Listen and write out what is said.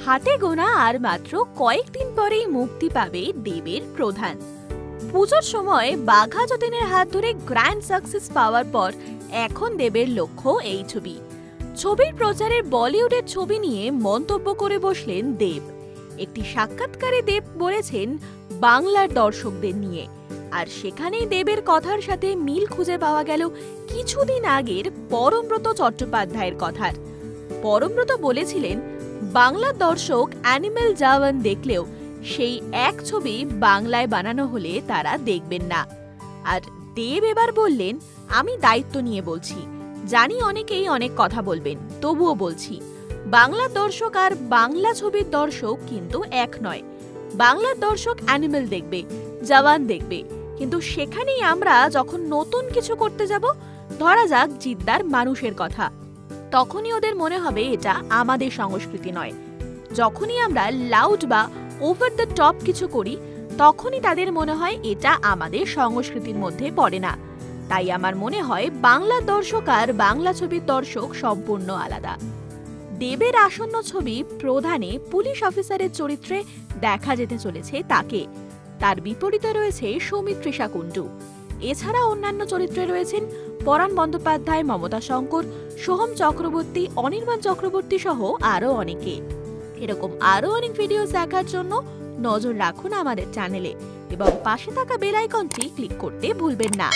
হাতে গোনা আর মাত্র কয়েকদিন পরেই মুক্তি পাবে দেবের প্রধান। পুজোর সময় বাঘা যতীনের হাত ধরে গ্র্যান্ড সাকসেস পাওয়ার পর এখন দেবের লক্ষ্য এই ছবি। ছবির প্রচারের বলিউডের ছবি নিয়ে মন্তব্য করে বসলেন দেব। একটি সাক্ষাৎকারে দেব বলেছেন বাংলার দর্শকদের নিয়ে, আর সেখানেই দেবের কথার সাথে মিল খুঁজে পাওয়া গেল কিছুদিন আগের পরমব্রত চট্টোপাধ্যায়ের কথার। পরমব্রত বলেছিলেন বাংলার দর্শক অ্যানিমেল জাওয়ান দেখলেও সেই এক ছবি বাংলায় বানানো হলে তারা দেখবেন না। আর দেব এবার বললেন, আমি দায়িত্ব নিয়ে বলছি, জানি অনেকেই অনেক কথা বলবেন, তবুও বলছি বাংলার দর্শক আর বাংলা ছবির দর্শক কিন্তু এক নয়। বাংলার দর্শক অ্যানিমেল দেখবে, জওয়ান দেখবে, কিন্তু সেখানেই আমরা যখন নতুন কিছু করতে যাব, ধরা যাক জিদ্দার মানুষের কথা, তখনই ওদের মনে হবে এটা আমাদের সংস্কৃতি নয়। যখনই আমরা লাউড বা ওভার দ্য টপ কিছু করি, তখনই তাদের মনে হয় এটা আমাদের সংস্কৃতির মধ্যে পড়ে না। তাই আমার মনে হয় বাংলার দর্শক আর বাংলা ছবির দর্শক সম্পূর্ণ আলাদা। দেবের আসন্ন ছবি প্রধানে পুলিশ অফিসারের চরিত্রে দেখা যেতে চলেছে তাকে। তার বিপরীতে রয়েছে সৌমিত্রিষা কুণ্ডু। এছাড়া অন্যান্য চরিত্রে রয়েছেন পরাণ বন্দ্যোপাধ্যায়, মমতা শঙ্কর, সোহম চক্রবর্তী, অনির্বাণ চক্রবর্তী সহ আরও অনেকে। এরকম আরও অনেক ভিডিও দেখার জন্য নজর রাখুন আমাদের চ্যানেলে এবং পাশে থাকা বেল আইকনটি ক্লিক করতে ভুলবেন না।